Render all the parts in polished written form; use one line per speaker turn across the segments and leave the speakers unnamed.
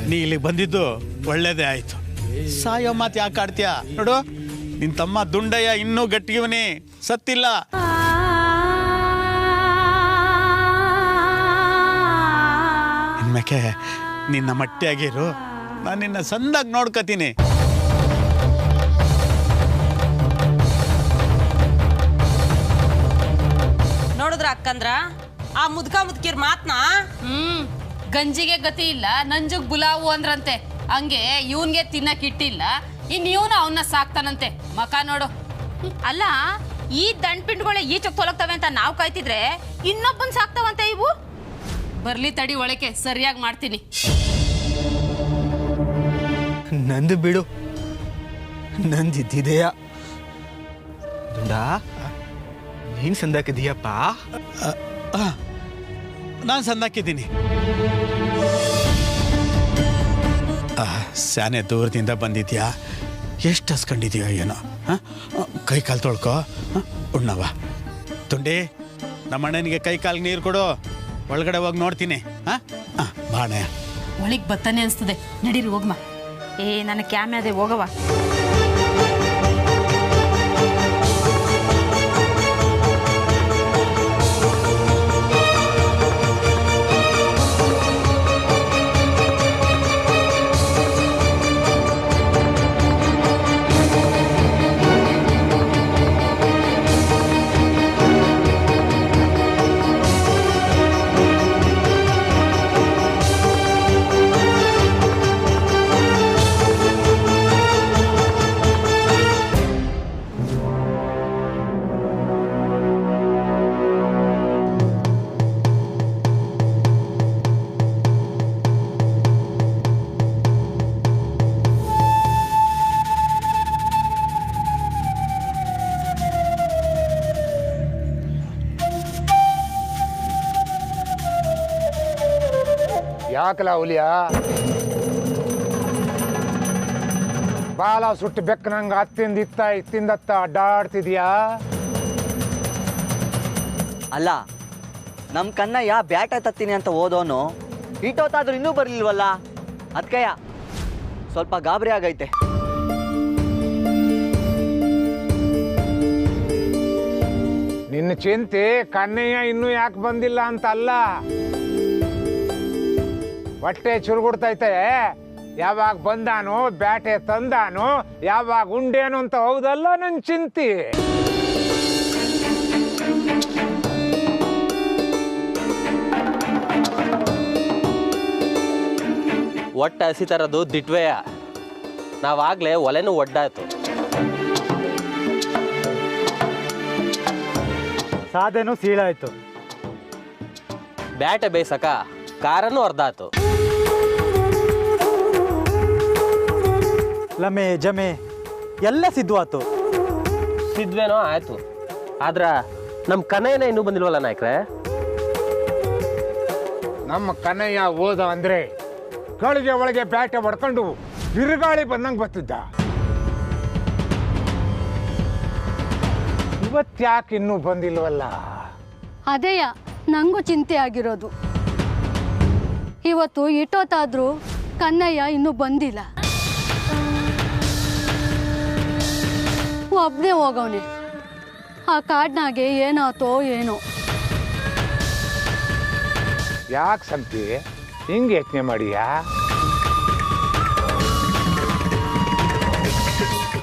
ನೀ ಇಲ್ಲಿಗೆ ಬಂದಿದ್ದು ಒಳ್ಳೇದೇ ಆಯ್ತು. ಸಾಯೋ ಮಾತು ಯಾಕೆ ಆಡ್ತೀಯ? ನೋಡು, ನಿನ್ನ ತಮ್ಮ ದುಂಡಯ್ಯ ಇನ್ನೂ ಗಟ್ಟಿಯವನೇ, ಸತ್ತಿಲ್ಲ. ಇನ್ಮೇಕೆ ನಿನ್ನ ಮಟ್ಟಿಯಾಗಿರು, ನಾನು ನಿನ್ನ ಸಂದಾಗಿ ನೋಡ್ಕೋತೀನಿ.
ನೋಡಿದ್ರ ಅಕ್ಕಂದ್ರ ಆ ಮುದ್ಕಿರ್ ಮಾತ್ನ.
ಗಂಜಿಗೆ ಗತಿ ಇಲ್ಲ, ನಂಜುಗ್ ಬುಲಾವು ಅಂದ್ರಂತೆ. ಹಂಗೆ ಇವನ್ಗೆ ತಿನ್ನಕ್ ಇಟ್ಟಿಲ್ಲ, ಇನ್ ಇವನು ಅವನ್ನ ಸಾಕ್ತಾನಂತೆ. ಮಕ ನೋಡು.
ಅಲ್ಲ, ಈ ದಂಡ್ಪಿಂಡ್ಗಳೇ ಈಚಕ್ ತೊಲಗ್ತವೆ ಅಂತ ನಾವು ಕಾಯ್ತಿದ್ರೆ ಇನ್ನೊಬ್ಬನ್ ಸಾಕ್ತಾವಂತೆ ಇವು.
ಬರ್ಲಿ ತಡಿ, ಒಳಕ್ಕೆ ಸರಿಯಾಗಿ ಮಾಡ್ತೀನಿ.
ನಂದು ಬಿಡು, ನಂದಿದೆಯಾ ದುಂಡ? ನೀನ್ ಸಂದಾಕಿದೀಯಪ್ಪ?
ನಾನು ಸಂದಾಕಿದ್ದೀನಿ. ಸ್ಯಾನೆ ದೂರದಿಂದ ಬಂದಿದ್ಯಾ, ಎಷ್ಟು ಹಸ್ಕೊಂಡಿದೀಯೋ ಏನೋ. ಕೈ ಕಾಲು ತೊಳ್ಕೊ, ಉಣ್ಣವ. ತುಂಡಿ, ನಮ್ಮ ಅಣ್ಣನಿಗೆ ಕೈ ಕಾಲು ನೀರು ಕೊಡು, ಒಳಗಡೆ ಹೋಗಿ ನೋಡ್ತೀನಿ. ಬಾಣೆ
ಒಳಗ್ ಬತ್ತಾನೆ ಅನ್ಸ್ತದೆ, ನಡೀರಿ ಹೋಗ್ಮ.
ನನ್ನ ಕ್ಯಾಮೆ ಅದೇ ಹೋಗವ.
ಯಾಕಲ ಹುಲಿಯ ಬಾಲ ಸುಟ್ಟು ಬೆಕ್ಕ ನಂಗೆ ಹತ್ತಿಂದ ಇತ್ತಿಂದತ್ತ ಅಡ್ಡಾಡ್ತಿದ್ಯಾ?
ಅಲ್ಲ, ನಮ್ಮ ಕನ್ನಯ್ಯ ಬ್ಯಾಟ ತತ್ತೀನಿ ಅಂತ ಓದೋನು ಇಟ್ಟೋತಾದ್ರೂ ಇನ್ನೂ ಬರ್ಲಿಲ್ವಲ್ಲ, ಅದಕ್ಕಯ್ಯ ಸ್ವಲ್ಪ ಗಾಬರಿ ಆಗೈತೆ.
ನಿನ್ನ ಚಿಂತೆ ಕನ್ನಯ್ಯ ಇನ್ನೂ ಯಾಕೆ ಬಂದಿಲ್ಲ ಅಂತ ಅಲ್ಲ, ಹೊಟ್ಟೆ ಚುರುಗುಡ್ತೈತೆ. ಯಾವಾಗ ಬಂದಾನು, ಬ್ಯಾಟೆ ತಂದಾನು, ಯಾವಾಗ ಉಂಡೇನು ಅಂತ ಹೌದಲ್ಲ ನನ್ನ ಚಿಂತೆ.
ಒಟ್ಟು ಹಸಿತರದು ದಿಟ್ವೆಯ. ನಾವಾಗಲೇ ಒಲೆನೂ ಒಡ್ಡಾಯ್ತು.
ಸಾಧೆನೂ ಸೀಳಾಯ್ತು.
ಬ್ಯಾಟೆ ಬೇಯ್ಸಕ ಕಾರನ್ನು ಅರ್ಧಾಯ್ತು.
ಲಮೆ ಜಮೆ ಎಲ್ಲ ಸಿದ್ಧವಾತು.
ಸಿದ್ವೇನೋ ಆಯ್ತು, ಆದ್ರ ನಮ್ಮ ಕನ್ನಯ್ಯನ ಇನ್ನೂ ಬಂದಿಲ್ವಲ್ಲ ನಾಯಕ್ರೆ?
ನಮ್ಮ ಕನ್ನಯ್ಯ ಓದ ಅಂದ್ರೆ ಗಳಿಗೆ ಒಳಗೆ ಬ್ಯಾಟೆ ಹೊಡ್ಕೊಂಡು ಬಿರುಗಾಳಿ ಬಂದಂಗೆ ಬರ್ತಿದ್ದ. ಇವತ್ತ್ಯಾಕೆ ಇನ್ನೂ ಬಂದಿಲ್ವಲ್ಲ?
ಅದೇಯ ನಂಗೂ ಚಿಂತೆ ಆಗಿರೋದು. ಇವತ್ತು ಇಟ್ಟೋತಾದ್ರೂ ಕನ್ನಯ್ಯ ಇನ್ನೂ ಬಂದಿಲ್ಲ. ಒಬ್ಬನೇ ಹೋಗವನೆ. ಆ ಕಾಡ್ನಾಗೆ ಏನಾತೋ ಏನೋ.
ಯಾಕೆ ಸಂತಿ ಹಿಂಗೆ ಯೋಚನೆ ಮಾಡಿಯಾ?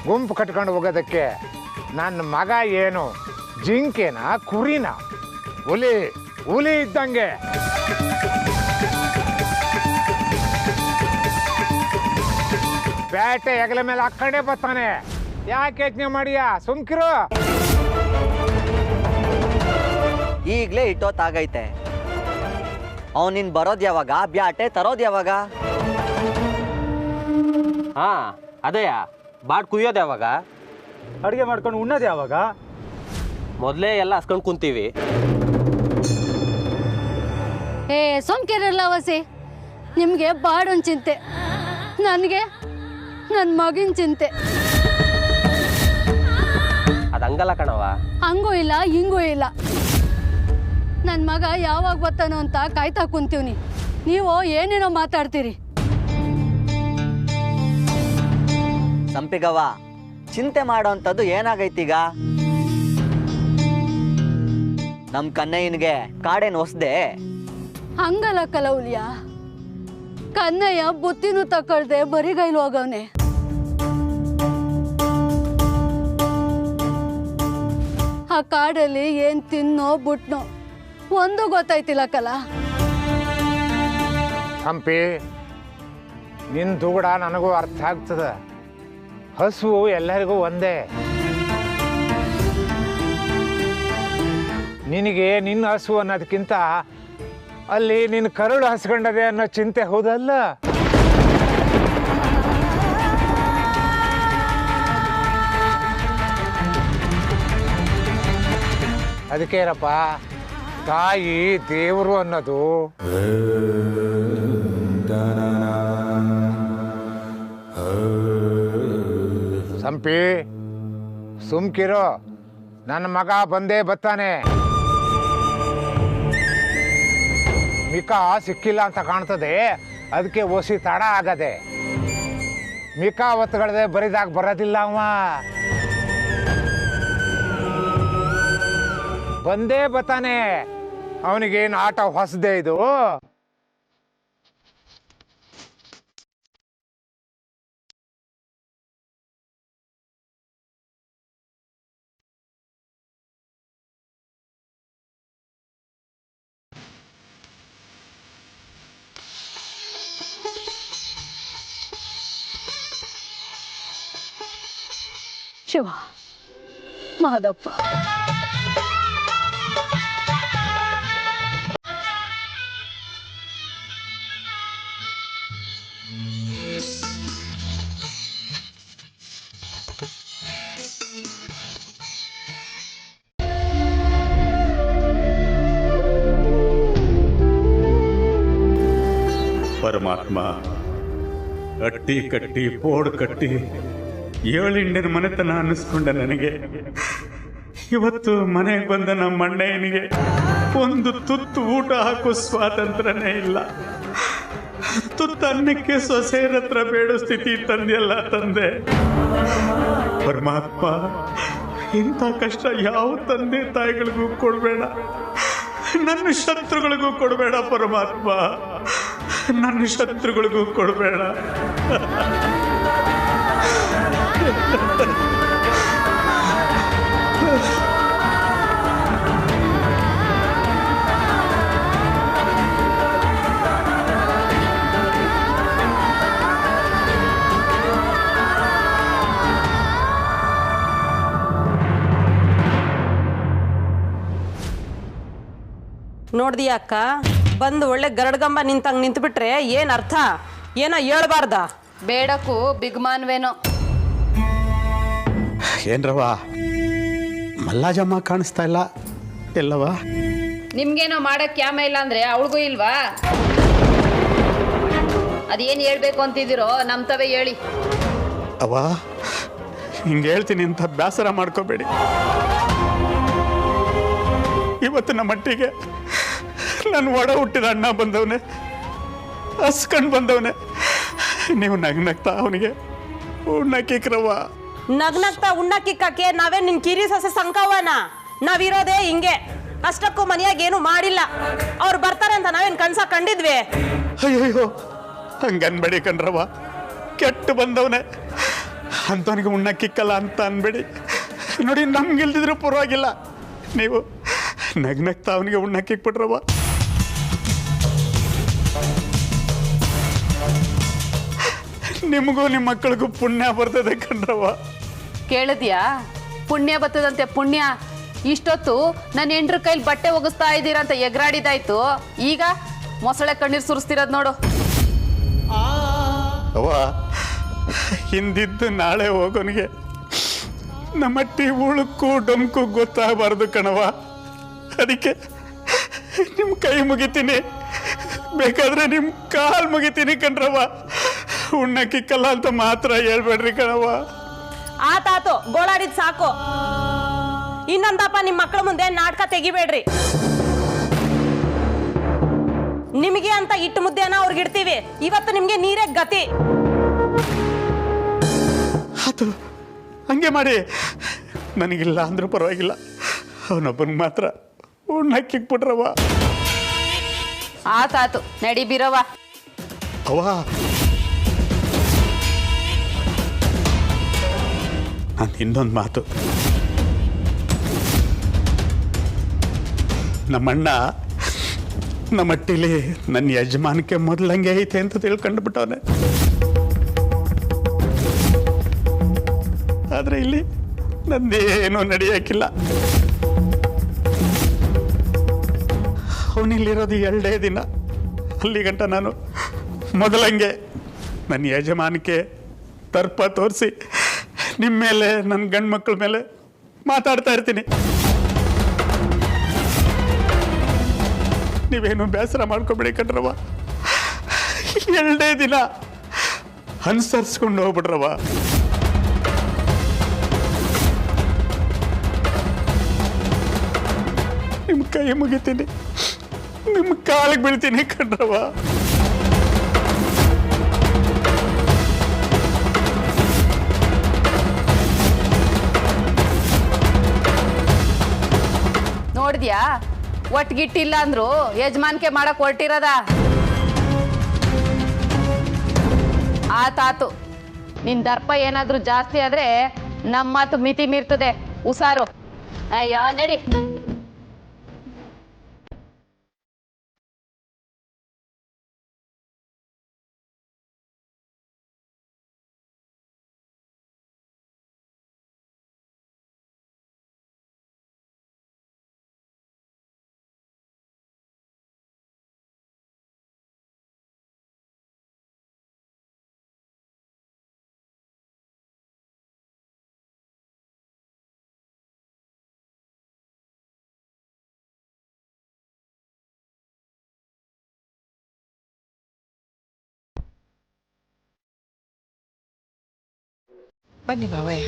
ಗುಂಪು ಕಟ್ಕೊಂಡು ಹೋಗೋದಕ್ಕೆ ನನ್ನ ಮಗ ಏನು ಜಿಂಕೆನ ಕುರಿನ? ಹುಲಿ ಹುಲಿ ಇದ್ದಂಗೆ. ಬ್ಯಾಟೆ ಹೆಗಲ ಮೇಲೆ ಹಾಕೊಂಡೇ ಬರ್ತಾನೆ. ಯಾಕೆ ಯೋಚನೆ ಮಾಡಿಯಾ? ಸುಮ್ಕಿರು.
ಈಗಲೇ ಇಟ್ಟೋತ್ತಾಗೈತೆ. ಅವನಿನ್ ಬರೋದು ಯಾವಾಗ, ಬ್ಯಾಟೆ ತರೋದು ಯಾವಾಗ?
ಹಾ ಅದೇಯ, ಬಾಡ್ ಕುಯ್ಯೋದು ಯಾವಾಗ?
ಅಡುಗೆ ಮಾಡ್ಕೊಂಡು ಉಣ್ಣೋದು ಯಾವಾಗ?
ಮೊದಲೇ ಎಲ್ಲ ಹಸ್ಕೊಂಡು ಕುಂತೀವಿ.
ಸೋಂಕಿರಲ್ಲ ವಸಿ, ನಿಮಗೆ ಬಾಡೊಂದು ಚಿಂತೆ, ನನಗೆ ನನ್ನ ಮಗಿನ ಚಿಂತೆ.
ಅದು ಹಂಗಲ್ಲ ಕಣವ.
ಹಂಗೂ ಇಲ್ಲ ಹಿಂಗೂ ಇಲ್ಲ. ನನ್ನ ಮಗ ಯಾವಾಗ ಬರ್ತಾನೋ ಅಂತ ಕಾಯ್ತಾ ಕುಂತೀವ್ನಿ. ನೀವು ಏನೇನೋ ಮಾತಾಡ್ತೀರಿ.
ಸಂಪಿಗವ್ವ, ಚಿಂತೆ ಮಾಡೋಂಥದ್ದು ಏನಾಗೈತೀಗ? ನಮ್ಮ ಕನ್ನಯ್ಯನಿಗೆ ಕಾಡೇನು ಹೊಸ್ದೆ?
ಹಂಗಲ್ಲ ಕಲೌಲ್ಯ, ಕನ್ನಯ್ಯ ಬುತ್ತಿನೂ ತಕೊಳ್ದೆ ಬರಿಗೈಲು ಹೋಗವ್ನೆ. ಆ ಕಾಡಲ್ಲಿ ಏನ್ ತಿನ್ನೋ ಬಿಟ್ನೋ ಒಂದು ಗೊತ್ತಾಯ್ತಿಲ್ಲ ಕಲ.
ಹಂಪಿ, ನಿನ್ನ ದುಗುಡ ನನಗೂ ಅರ್ಥ ಆಗ್ತದ. ಹಸುವು ಎಲ್ಲರಿಗೂ ಒಂದೇ. ನಿನಗೆ ನಿನ್ನ ಹಸು ಅನ್ನೋದಕ್ಕಿಂತ ಅಲ್ಲಿ ನಿನ್ನ ಕರುಳು ಹಸ್ಕೊಂಡದೆ ಅನ್ನೋ ಚಿಂತೆ ಹೌದಲ್ಲ? ಅದಕ್ಕೇನಪ್ಪ ತಾಯಿ ದೇವರು ಅನ್ನೋದು. ಸಂಪಿ, ಸುಮ್ಕಿರೋ, ನನ್ನ ಮಗ ಬಂದೇ ಬತ್ತಾನೆ. ಮಿಕಾ ಸಿಕ್ಕಿಲ್ಲ ಅಂತ ಕಾಣ್ತದೆ, ಅದಕ್ಕೆ ಓಸಿ ತಡ ಆಗದೆ. ಮಿಕಾ ಒತ್ತುಗಳದೆ ಬರಿದಾಗ ಬರೋದಿಲ್ಲ ಅವ. ಬಂದೇ ಬತ್ತಾನೆ. ಅವನಿಗೇನು ಆಟ ಹೊಸದೇ ಇದು?
ಶಿವ, ಮಾದಪ್ಪ,
ಪರಮಾತ್ಮ, ಅಟ್ಟಿ ಕಟ್ಟಿ ಪೋಡ್ ಕಟ್ಟಿ 7 ಹಿಂಡಿನ ಮನೆತನ ಅನ್ನಿಸ್ಕೊಂಡ ನನಗೆ ಇವತ್ತು ಮನೆಗೆ ಬಂದ ನಮ್ಮ ಅಣ್ಣಯ್ಯನಿಗೆ ಒಂದು ತುತ್ತು ಊಟ ಹಾಕೋ ಸ್ವಾತಂತ್ರ್ಯನೇ ಇಲ್ಲ. ತುತ್ತು ಅನ್ನಕ್ಕೆ ಸೊಸೆಯರ ಹತ್ರ ಬೇಡೋ ಸ್ಥಿತಿ ತಂದೆಯಲ್ಲ ತಂದೆ. ಪರಮಾತ್ಮ, ಇಂಥ ಕಷ್ಟ ಯಾವ ತಂದೆ ತಾಯಿಗಳಿಗೂ ಕೊಡಬೇಡ, ನನ್ನ ಶತ್ರುಗಳಿಗೂ ಕೊಡಬೇಡ ಪರಮಾತ್ಮ, ನನ್ನ ಶತ್ರುಗಳಿಗೂ ಕೊಡಬೇಡ.
ನೋಡ್ದಿಯ ಅಕ್ಕ, ಬಂದು ಒಳ್ಳೆ ಗರಡ್ಗಂಬ ನಿಂತಂಗೆ ನಿಂತ್ಬಿಟ್ರೆ ಏನ್ ಅರ್ಥ? ಏನೋ ಹೇಳ್ಬಾರ್ದ?
ಬೇಡಕ್ಕೂ ಬಿಗ್ಮಾನ್ವೇನೋ.
ಏನ್ರವ ಮಲ್ಲಾಜಮ್ಮ ಕಾಣಿಸ್ತಾ ಇಲ್ಲ ಎಲ್ಲವ?
ನಿಮ್ಗೇನೋ ಮಾಡಕ್ ಕ್ಯಾಮ ಇಲ್ಲ ಅಂದ್ರೆ ಅವಳಿಗೂ ಇಲ್ವಾ? ಅದೇನು ಹೇಳ್ಬೇಕು ಅಂತಿದ್ದೀರೋ ನಮ್ತವೇ ಹೇಳಿ.
ಅವ ಹಿಂಗೆ ಹೇಳ್ತೀನಿ ಅಂತ ಬೇಸರ ಮಾಡ್ಕೋಬೇಡಿ. ಇವತ್ತಿನ ಮಟ್ಟಿಗೆ ನನ್ನ ಒಡ ಹುಟ್ಟಿದ ಅಣ್ಣ ಬಂದವನೇ, ಹಸ್ಕೊಂಡು ಬಂದವನೇ. ನೀವು ನಗ್ನಗ್ತಾ ಅವನಿಗೆ ಉಣ್ಣಕ್ಕಿಕ್ರವ.
ನಗ್ನಗ್ತಾ ಉಣ್ಣಕ್ಕಿಕ್ಕಕ್ಕೆ ನಾವೇ ನಿನ್ ಕಿರಿ ಸೊಸೆ ಸಂಕವನ? ನಾವಿರೋದೇ ಹಿಂಗೆ. ಅಷ್ಟಕ್ಕೂ ಮನೆಯಾಗ ಏನು ಮಾಡಿಲ್ಲ. ಅವ್ರು ಬರ್ತಾರೆ ಅಂತ ನಾವೇನ್ ಕನ್ಸ ಕಂಡಿದ್ವಿ?
ಅಯ್ಯಯ್ಯೋ, ಹಂಗನ್ಬೇಡಿ ಕಣ್ರವ. ಕೆಟ್ಟು ಬಂದವನೇ ಅಂಥವನಿಗೆ ಉಣ್ಣಕ್ಕಿಕ್ಕಲ್ಲ ಅಂತ ಅನ್ಬೇಡಿ. ನೋಡಿ, ನಮ್ಗಿಲ್ದಿದ್ರು ಪರವಾಗಿಲ್ಲ, ನೀವು ನಗ್ನಗ್ತಾ ಅವನಿಗೆ ಉಣ್ಣಕ್ಕಿಕ್ಬಿಟ್ರವ. ನಿಮಗೂ ನಿಮ್ಮ ಮಕ್ಕಳಿಗೂ ಪುಣ್ಯ ಬರ್ತದೆ ಕಣ್ರವ.
ಕೇಳಿದ್ಯಾ? ಪುಣ್ಯ ಬರ್ತದಂತೆ ಪುಣ್ಯ. ಇಷ್ಟೊತ್ತು ನನ್ನ ಹೆಂಡ್ರ ಕೈಲಿ ಬಟ್ಟೆ ಒಗಿಸ್ತಾ ಇದ್ದೀರಾ ಅಂತ ಎಗರಾಡಿದಾಯ್ತು, ಈಗ ಮೊಸಳೆ ಕಣ್ಣೀರು ಸುರಿಸ್ತಿರೋದು ನೋಡು.
ಅವ್ವ, ಹಿಂದಿದ್ದು ನಾಳೆ ಹೋಗೋನಿಗೆ ನಮ್ಮಟ್ಟಿ ಉಳುಕು ಡೊಂಕು ಗೊತ್ತಾಗಬಾರ್ದು ಕಣವ. ಅದಕ್ಕೆ ನಿಮ್ಮ ಕೈ ಮುಗಿತೀನಿ, ಬೇಕಾದ್ರೆ ನಿಮ್ಮ ಕಾಲು ಮುಗಿತೀನಿ ಕಣ್ರವ. ಉಣ್ಣಕ್ಕಿಕ್ಕಲ್ಲ ಅಂತ ಮಾತ್ರ ಹೇಳ್ಬೇಡ್ರಿ ಕಣವ.
ಆತಾತು, ಗೋಳಾಡಿದ್ ಸಾಕು. ಇನ್ನೊಂದಪ್ಪ ನಿಮ್ಮ ಮಕ್ಕಳ ಮುಂದೆ ನಾಟಕ ತೆಗಿಬೇಡ್ರಿ. ನಿಮಗೆ ಅಂತ ಇಟ್ಟು ಮುದ್ದೆನ ಅವ್ರಿಗೆ ಇಡ್ತೀವಿ. ಇವತ್ತು ನಿಮ್ಗೆ ನೀರೇ ಗತಿ.
ಆ ಹಂಗೆ ಮಾಡಿ. ನನಗಿಲ್ಲ ಅಂದ್ರೂ ಪರವಾಗಿಲ್ಲ, ಅವನೊಬ್ಬನಿಗೆ ಮಾತ್ರ ಉಣ್ಣಕ್ಕಿಕ್ಬಿಟ್ರವ.
ಆತಾತು, ನಡಿ ಬೀರವ್ವ.
ಅವ್ವ, ನಾನು ಇನ್ನೊಂದು ಮಾತು. ನಮ್ಮಣ್ಣ ನಮ್ಮಟ್ಟಿಲಿ ನನ್ನ ಯಜಮಾನಕ್ಕೆ ಮೊದಲಂಗೆ ಐತೆ ಅಂತ ತಿಳ್ಕೊಂಡ್ಬಿಟ್ಟವನೆ. ಆದರೆ ಇಲ್ಲಿ ನಂದೇನೂ ನಡೆಯೋಕ್ಕಿಲ್ಲ. ಅವನಿಲ್ಲಿರೋದು 2 ದಿನ. ಅಲ್ಲಿ ಗಂಟ ನಾನು ಮೊದಲಂಗೆ ನನ್ನ ಯಜಮಾನಕ್ಕೆ ದರ್ಪ ತೋರಿಸಿ ನಿಮ್ಮ ಮೇಲೆ, ನನ್ನ ಗಂಡು ಮಕ್ಕಳ ಮೇಲೆ ಮಾತಾಡ್ತಾ ಇರ್ತೀನಿ. ನೀವೇನು ಬೇಸರ ಮಾಡ್ಕೊಬೇಡಿ ಕಣ್ರವ. 2 ದಿನ ಅನುಸರಿಸ್ಕೊಂಡು ಹೋಗ್ಬಿಡ್ರವ. ನಿಮ್ಮ ಕೈ ಮುಗಿತೀನಿ, ನಿಮ್ಮ ಕಾಲಿಗೆ ಬೀಳ್ತೀನಿ ಕಣ್ರವ.
ನೋಡಿದ್ಯಾ, ಒಟ್ಗಿಟ್ಟಿಲ್ಲ ಅಂದ್ರು ಯಜಮಾನ್ಕೆ ಮಾಡಕ್ ಹೊರಟಿರೋದ. ಆತಾತು, ನಿನ್ ದರ್ಪ ಏನಾದ್ರೂ ಜಾಸ್ತಿ ಆದ್ರೆ ನಮ್ಮ ಮಾತು ಮಿತಿ ಮೀರ್ತದೆ. ಉಸಾರು. ಅಯ್ಯೋ ನಡಿ.
ಬನ್ನಿ ಬಾವಯ್ಯ.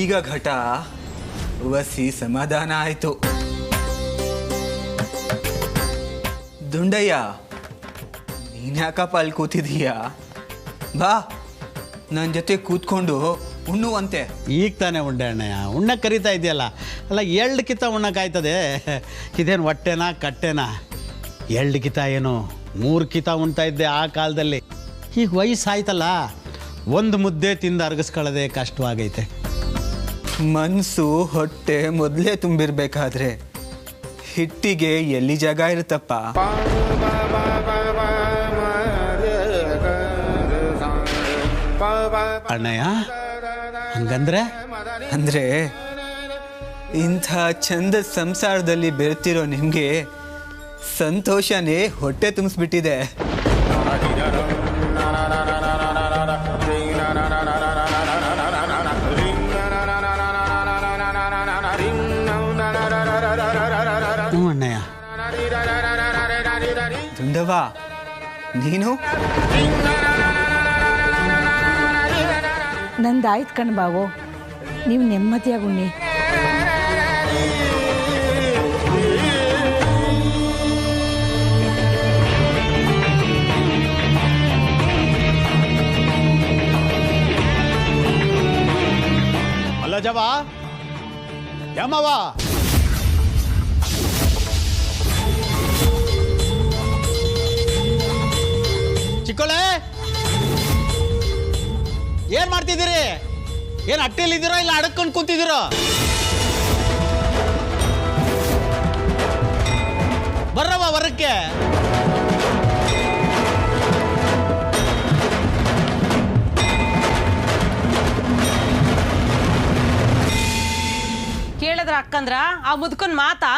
ಈಗ ಘಟ ವಸಿ ಸಮಾಧಾನ ಆಯಿತು. ದುಂಡಯ್ಯ, ನೀನ್ಯಾಕಪ್ಪ ಅಲ್ಲಿ ಕೂತಿದೀಯಾ? ಬಾ, ನನ್ನ ಜೊತೆ ಕೂತ್ಕೊಂಡು ಉಣ್ಣುವಂತೆ.
ಈಗ ತಾನೇ ಉಂಡೆ ಅಣ್ಣಯ್ಯ, ಉಣ್ಣಕ್ಕೆ ಕರಿತಾ ಇದೆಯಲ್ಲ. ಅಲ್ಲ, 2 ಕಿತ ಉಣ್ಣಕ್ಕಾಯ್ತದೆ? ಇದೇನು ಹೊಟ್ಟೆನಾ ಕಟ್ಟೆನಾ? 2 ಕಿತ ಏನು 3 ಕಿತ ಉಣ್ತಾ ಇದ್ದೆ ಆ ಕಾಲದಲ್ಲಿ. ಈಗ ವಯಸ್ಸಾಯ್ತಲ್ಲ, 1 ಮುದ್ದೆ ತಿಂದು ಅರಗಿಸ್ಕೊಳ್ಳೋದೆ ಕಷ್ಟವಾಗೈತೆ.
ಮನಸ್ಸು ಹೊಟ್ಟೆ ಮೊದಲೇ ತುಂಬಿರ್ಬೇಕಾದ್ರೆ ಹಿಟ್ಟಿಗೆ ಎಲ್ಲಿ ಜಾಗ ಇರುತ್ತಪ್ಪ?
ಅಣ್ಣಯ್ಯ, ಹಂಗಂದ್ರೆ?
ಅಂದ್ರೆ ಇಂಥ ಚಂದ ಸಂಸಾರದಲ್ಲಿ ಬೆರೆತಿರೋ ನಿಮಗೆ ಸಂತೋಷನೇ ಹೊಟ್ಟೆ ತುಂಬಿಸ್ಬಿಟ್ಟಿದೆ.
ಅಣ್ಣಯ್ಯ,
ದುಂಡವ್ವ, ನೀನು?
ನಂದಾಯ್ತು ಕಣ್ ಬಾವು, ನೀವು ನೆಮ್ಮದಿಯಾಗುಣ್ಣಿ.
ಅಲ್ಲ ಜವ, ಯಮವ, ಚಿಕ್ಕೋಳೆ, ಏನ್ ಮಾಡ್ತಿದ್ದೀರಿ? ಏನ್ ಅಟ್ಟೆಲಿದ್ದೀರೋ ಇಲ್ಲ ಅಡಕೊಂಡು ಕೂತಿದ್ದೀರೋ? ಬರ್ರವ ಹೊರಕ್ಕೆ.
ಕೇಳಿದ್ರ ಅಕ್ಕಂದ್ರ ಆ ಮುದ್ಕನ್ ಮಾತಾ?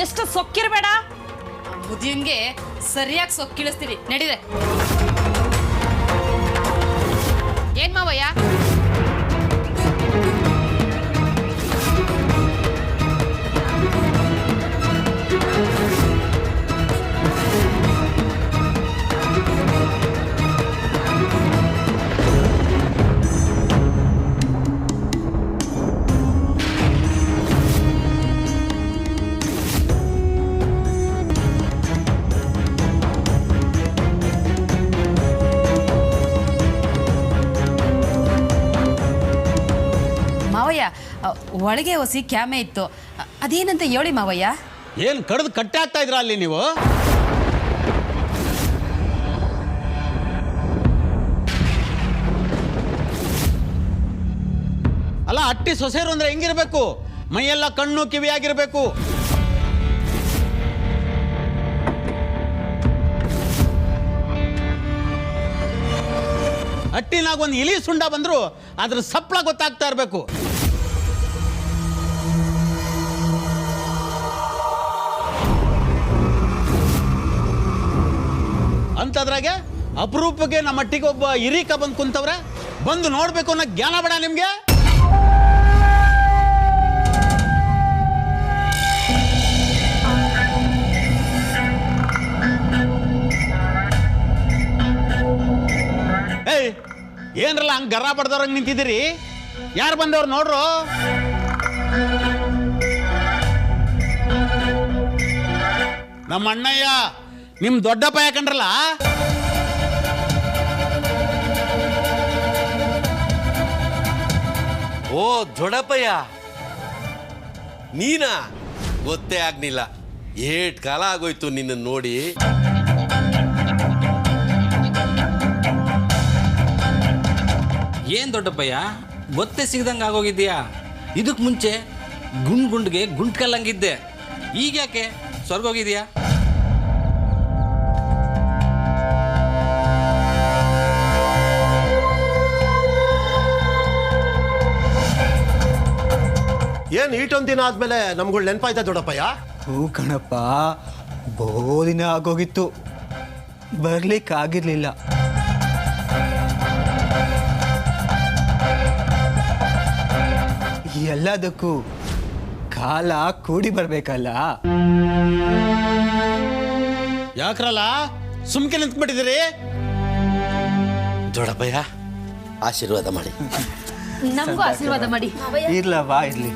ಎಷ್ಟು ಸೊಕ್ಕಿರ್ಬೇಡ.
ಮುದಿಯನ್ಗೆ ಸರಿಯಾಗಿ ಸೊಕ್ಕಿಳಿಸ್ತೀರಿ. ನಡೀರೆ.
ಏನ್ ಮಾವಯ್ಯ?
ಮಾವಯ್ಯ, ಒಳಗೆ ಹೊಸಿ ಕ್ಯಾಮೆ ಇತ್ತು, ಅದೇನಂತ ಹೇಳಿ ಮಾವಯ್ಯ.
ಏನು ಕಡ್ದು ಕಟ್ಟೆ ಆಗ್ತಾ ಇದ್ರ ಅಲ್ಲಿ ನೀವು? ಅಲ್ಲ, ಅಟ್ಟಿ ಸೊಸೆರು ಅಂದ್ರೆ ಹೆಂಗಿರ್ಬೇಕು? ಮೈಯೆಲ್ಲ ಕಣ್ಣು ಕಿವಿಯಾಗಿರ್ಬೇಕು. ಅಟ್ಟಿನಾಗ ಒಂದು ಇಲಿ ಸುಂಡ ಬಂದ್ರು ಅದ್ರ ಸಪ್ಪಳ ಗೊತ್ತಾಗ್ತಾ ಇರಬೇಕು. ಅಂತದ್ರಾಗೆ ಅಪರೂಪಕ್ಕೆ ನಮ್ಮ ಅಟ್ಟಿಗೆ ಒಬ್ಬ ಹಿರೀಕ ಬಂದು ಕುಂತವ್ರೆ. ಬಂದು ನೋಡ್ಬೇಕು ಅನ್ನೋ ಜ್ಞಾನ ಬೇಡ ನಿಮ್ಗೆ? ಏಯ್, ಏನ್ರಲ್ಲ ಹಂಗ ಗರ್ರ ಬಡ್ದವ್ರಂಗೆ ನಿಂತಿದ್ದೀರಿ? ಯಾರು ಬಂದವ್ರು ನೋಡ್ರು? ನಮ್ಮ ಅಣ್ಣಯ್ಯ, ನಿಮ್ ದೊಡ್ಡಪ್ಪ ಯಾಕಂಡ್ರಲ್ಲ?
ಓ ದೊಡ್ಡಪ್ಪಯ್ಯ, ನೀನಾ? ಗೊತ್ತೇ ಆಗ್ನಿಲ್ಲ. ಏಟ್ ಕಾಲ ಆಗೋಯ್ತು ನಿನ್ನ ನೋಡಿ.
ಏನ್ ದೊಡ್ಡಪ್ಪಯ್ಯ, ಗೊತ್ತೇ ಸಿಗದಂಗೆ ಆಗೋಗಿದ್ಯಾ? ಇದಕ್ಕೆ ಮುಂಚೆ ಗುಂಡ್ಗೆ ಗುಂಡ್ಕಲ್ಲಂಗಿದ್ದೆ, ಈಗ ಯಾಕೆ ಸ್ವರ್ಗೋಗಿದ್ಯಾ?
ಏನ್ ಈಟೊಂದು ದಿನ ಆದ್ಮೇಲೆ ನಮ್ಗಳು ನೆನಪಾಯ್ತಾ ದೊಡ್ಡಪ್ಪಯ್ಯ?
ಹೂ ಕಣಪ್ಪ, ಬಹು ದಿನ ಆಗೋಗಿತ್ತು, ಬರ್ಲಿಕ್ಕಾಗಿರ್ಲಿಲ್ಲ. ಎಲ್ಲದಕ್ಕೂ ಕಾಲ ಕೂಡಿ ಬರ್ಬೇಕಲ್ಲ.
ಯಾಕ್ರಲ್ಲ ಸುಮ್ಕೆ ನಿಂತ್ಬಿಟ್ಟಿದ್ದೀರಿ?
ದೊಡ್ಡಪ್ಪಯ್ಯ, ಆಶೀರ್ವಾದ ಮಾಡಿ.
ನಮಗೂ ಆಶೀರ್ವಾದ ಮಾಡಿ.
ಇರ್ಲವಾ, ಇರ್ಲಿ.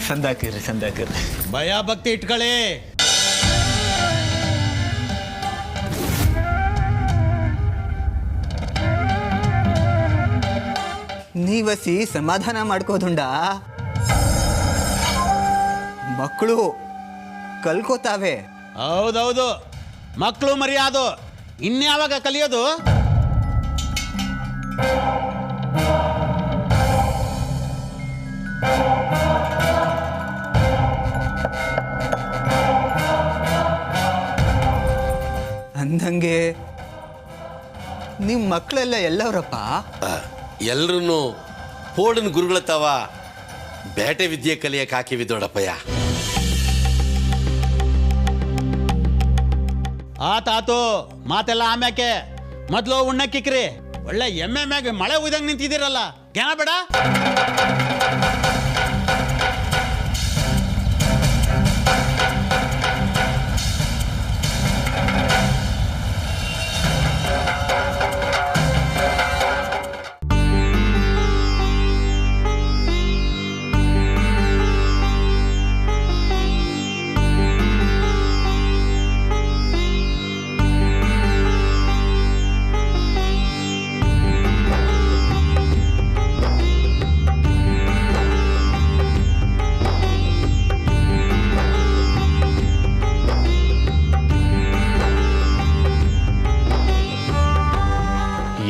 ಸಂದಾಕಿರ್ರಿ, ಸಂದಾಕಿರ್ರಿ.
ಭಯ ಭಕ್ತಿ ಇಟ್ಕೊಳ್ಳಿ.
ನೀವಸಿ ಸಮಾಧಾನ ಮಾಡ್ಕೋದುಂಡ. ಮಕ್ಕಳು ಕಲ್ಕೋತಾವೆ.
ಹೌದೌದು, ಮಕ್ಕಳು ಮರ್ಯಾದು ಇನ್ಯಾವಾಗ ಕಲಿಯೋದು?
ಅಂದಂಗೆ ನಿಮ್ಮ ಮಕ್ಕಳೆಲ್ಲ ಎಲ್ಲವರಪ್ಪ?
ಎಲ್ರೂ ಹೋಡನ್ ಗುರುಗಳತ್ತವ ಬೇಟೆ ವಿದ್ಯೆ ಕಲಿಯಕ್ಕೆ ಹಾಕಿವಿ ದೊಡ್ಡಪ್ಪಯ್ಯ.
ಆತಾತು, ಮಾತೆಲ್ಲ ಆಮ್ಯಾಕೆ. ಮೊದ್ಲು ಉಣ್ಣಕ್ಕಿಕ್ರಿ. ಒಳ್ಳೆ ಎಮ್ಮೆ ಮ್ಯಾಗ ಮಳೆ ಉಯ್ದಂಗೆ ನಿಂತಿದ್ದೀರಲ್ಲ, ಜ್ಞಾನ ಬೇಡ?